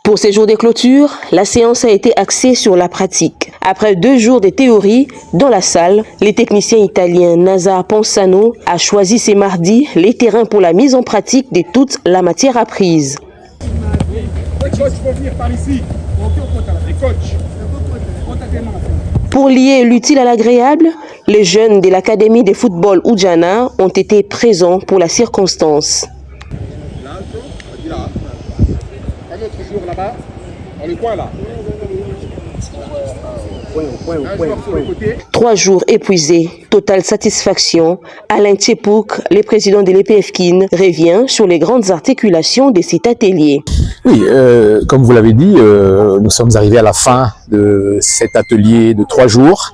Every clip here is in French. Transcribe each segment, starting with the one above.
Pour ces jours de clôture, la séance a été axée sur la pratique. Après 2 jours de théorie dans la salle, le technicien italien Nazar Ponsano a choisi ce mardi les terrains pour la mise en pratique de toute la matière apprise. Les coachs vont venir par ici. Les coachs. Pour lier l'utile à l'agréable, les jeunes de l'académie de football Oudjana ont été présents pour la circonstance. L'altro, di là. Un autre joueur là-bas, dans le coin là. Un joueur sur le côté. 3 jours épuisés, totale satisfaction. Alain Tchepouk, le président de l'EPFKIN, revient sur les grandes articulations de cet atelier. Oui, comme vous l'avez dit, nous sommes arrivés à la fin de cet atelier de 3 jours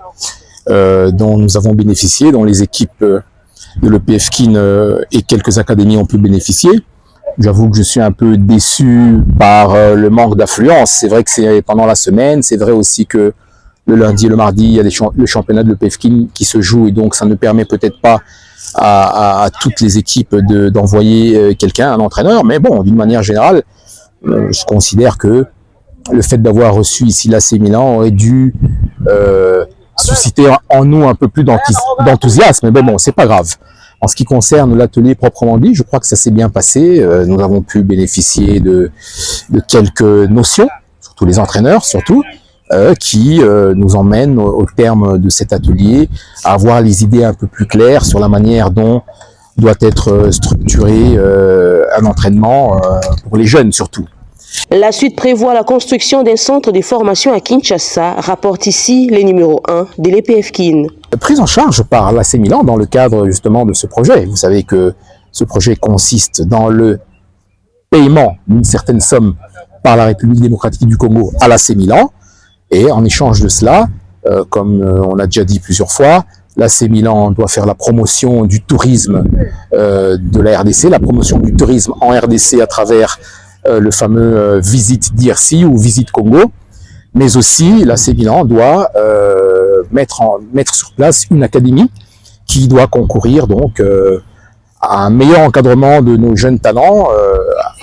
dont nous avons bénéficié, dont les équipes de l'EPFKIN et quelques académies ont pu bénéficier. J'avoue que je suis un peu déçu par le manque d'affluence. C'est vrai que c'est pendant la semaine, c'est vrai aussi que le lundi et le mardi, il y a le championnat de l'EPFKIN qui se joue et donc ça ne permet peut-être pas à toutes les équipes d'envoyer quelqu'un, un entraîneur, mais bon, d'une manière générale, je considère que le fait d'avoir reçu ici l'AC Milan aurait dû susciter en nous un peu plus d'enthousiasme, mais bon, c'est pas grave. En ce qui concerne l'atelier proprement dit, je crois que ça s'est bien passé. Nous avons pu bénéficier de quelques notions, surtout les entraîneurs, qui nous emmènent au terme de cet atelier à avoir les idées un peu plus claires sur la manière dont doit être structuré un entraînement pour les jeunes surtout. La suite prévoit la construction d'un centre de formation à Kinshasa, rapporte ici le numéro 1 de l'EPFKIN. Prise en charge par l'AC Milan dans le cadre justement de ce projet. Vous savez que ce projet consiste dans le paiement d'une certaine somme par la République démocratique du Congo à l'AC Milan et en échange de cela, comme on l'a déjà dit plusieurs fois, l'AC Milan doit faire la promotion du tourisme de la RDC, la promotion du tourisme en RDC à travers le fameux Visit DRC ou Visit Congo, mais aussi l'AC Milan doit mettre sur place une académie qui doit concourir donc à un meilleur encadrement de nos jeunes talents,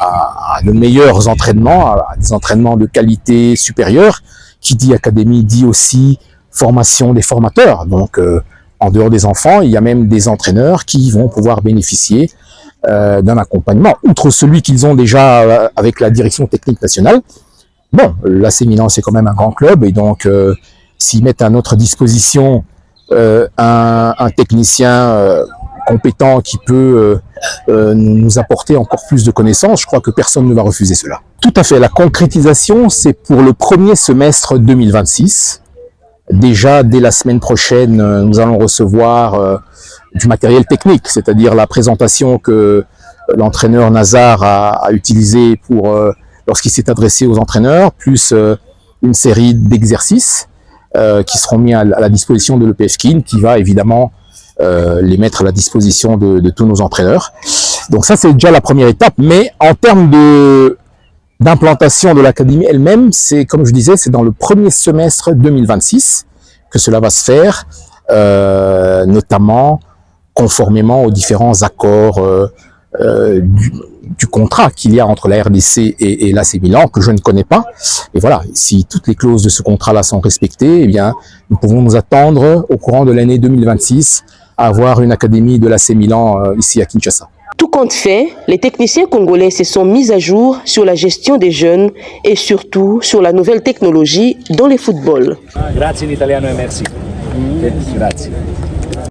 à de meilleurs entraînements, à des entraînements de qualité supérieure. Qui dit académie dit aussi formation des formateurs. Donc en dehors des enfants, il y a même des entraîneurs qui vont pouvoir bénéficier d'un accompagnement, outre celui qu'ils ont déjà avec la direction technique nationale. Bon, l'AC Milan, c'est quand même un grand club, et donc s'ils mettent à notre disposition un technicien compétent qui peut nous apporter encore plus de connaissances, je crois que personne ne va refuser cela. Tout à fait, la concrétisation, c'est pour le premier semestre 2026. Déjà, dès la semaine prochaine, nous allons recevoir du matériel technique, c'est-à-dire la présentation que l'entraîneur Nazar a utilisé pour lorsqu'il s'est adressé aux entraîneurs, plus une série d'exercices qui seront mis à la disposition de l'EPFKIN, qui va évidemment les mettre à la disposition de tous nos entraîneurs. Donc ça, c'est déjà la première étape, mais en termes d'implantation de l'académie elle-même, c'est, comme je disais, c'est dans le premier semestre 2026 que cela va se faire, notamment conformément aux différents accords du contrat qu'il y a entre la RDC et l'AC Milan, que je ne connais pas. Et voilà, si toutes les clauses de ce contrat-là sont respectées, eh bien, nous pouvons nous attendre au courant de l'année 2026 à avoir une académie de l'AC Milan ici à Kinshasa. Tout compte fait, les techniciens congolais se sont mis à jour sur la gestion des jeunes et surtout sur la nouvelle technologie dans le football. Grazie in italiano e merci. Grazie.